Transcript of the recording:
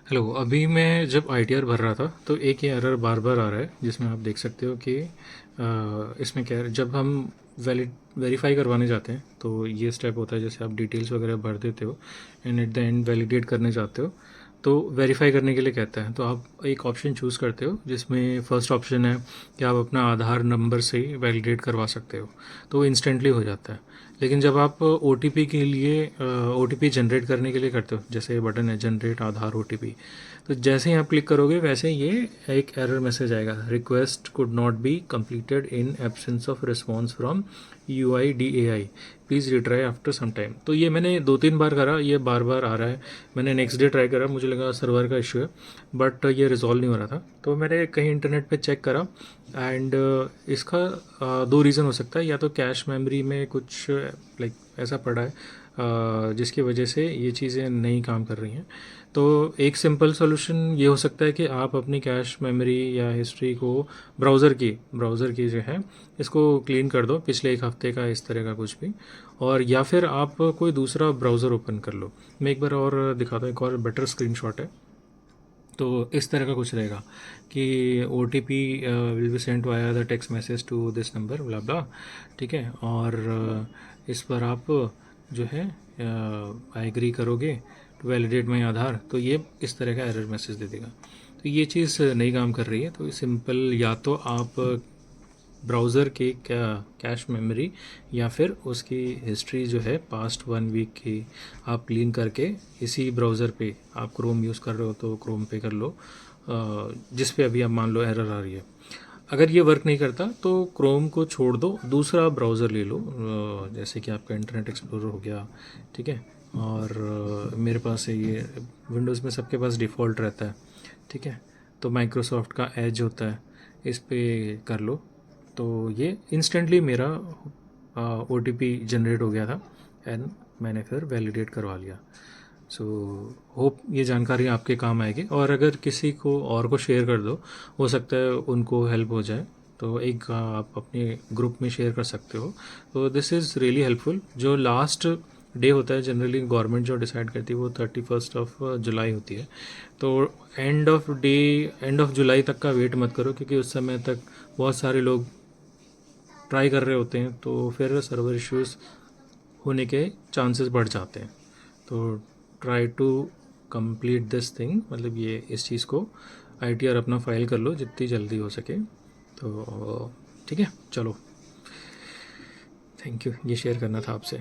Hello, अभी मैं जब आईटीआर भर रहा था तो एक ये एरर बार बार आ रहा है जिसमें आप देख सकते हो कि इसमें क्या है, जब हम वैलिड वेरीफाई करवाने जाते हैं तो ये स्टेप होता है, जैसे आप डिटेल्स वगैरह भर देते हो and at the end validate करने जाते हो तो वेरीफाई करने के लिए कहता है, तो आप एक ऑप्शन चूज़ करते हो जिसमें फर्स्ट ऑप्शन है कि आप अपना आधार नंबर से ही वैलिडेट करवा सकते हो, तो वो इंस्टेंटली हो जाता है। लेकिन जब आप ओ के लिए ओ जनरेट करने के लिए करते हो, जैसे ये बटन है जनरेट आधार ओ, तो जैसे ही आप क्लिक करोगे वैसे ही ये एक एरर मैसेज आएगा, request could not be completed in absence of response from UIDAI, please retry after some time. तो ये मैंने 2-3 बार करा, ये बार बार आ रहा है। मैंने नेक्स्ट डे ट्राई करा, मुझे लगा सर्वर का इशू है, बट ये रिजॉल्व नहीं हो रहा था। तो मैंने कहीं इंटरनेट पे चेक करा एंड इसका दो रीज़न हो सकता है, या तो कैश मेमोरी में कुछ लाइक ऐसा पड़ा है जिसकी वजह से ये चीज़ें नहीं काम कर रही हैं। तो एक सिंपल सोल्यूशन ये हो सकता है कि आप अपनी कैश मेमोरी या हिस्ट्री को ब्राउज़र की जो है इसको क्लीन कर दो, पिछले एक हफ्ते का इस तरह का कुछ भी, और या फिर आप कोई दूसरा ब्राउज़र ओपन कर लो। मैं एक बार और दिखाता हूँ, एक और बेटर स्क्रीनशॉट है। तो इस तरह का कुछ रहेगा कि OTP will be sent via the text message to this number blah blah, ठीक है। और इस पर आप जो है आई एग्री करोगे टू वैलिडेट माई आधार, तो ये इस तरह का एरर मैसेज दे देगा। तो ये चीज़ नहीं काम कर रही है, तो सिंपल या तो आप ब्राउज़र की क्या कैश मेमोरी या फिर उसकी हिस्ट्री जो है पास्ट 1 वीक की आप क्लीन करके इसी ब्राउज़र पे, आप क्रोम यूज़ कर रहे हो तो क्रोम पे कर लो, जिस पे अभी आप मान लो एरर आ रही है। अगर ये वर्क नहीं करता तो क्रोम को छोड़ दो, दूसरा ब्राउज़र ले लो, जैसे कि आपका इंटरनेट एक्सप्लोरर हो गया, ठीक है। और मेरे पास है ये, विंडोज़ में सबके पास डिफ़ॉल्ट रहता है, ठीक है। तो माइक्रोसॉफ्ट का एज होता है, इस पे कर लो। तो ये इंस्टेंटली मेरा OTP जनरेट हो गया था एंड मैंने फिर वैलिडेट करवा लिया। सो होप ये जानकारी आपके काम आएगी, और अगर किसी को और को शेयर कर दो, हो सकता है उनको हेल्प हो जाए, तो एक आप अपने ग्रुप में शेयर कर सकते हो। तो दिस इज़ रियली हेल्पफुल। जो लास्ट डे होता है जनरली गवर्नमेंट जो डिसाइड करती है वो 31 जुलाई होती है। तो एंड ऑफ जुलाई तक का वेट मत करो, क्योंकि उस समय तक बहुत सारे लोग ट्राई कर रहे होते हैं, तो फिर सर्वर इश्यूज़ होने के चांसेस बढ़ जाते हैं। तो try to complete this thing, मतलब ये इस चीज़ को ITR अपना फाइल कर लो जितनी जल्दी हो सके। तो ठीक है, चलो, थैंक यू, ये शेयर करना था आपसे।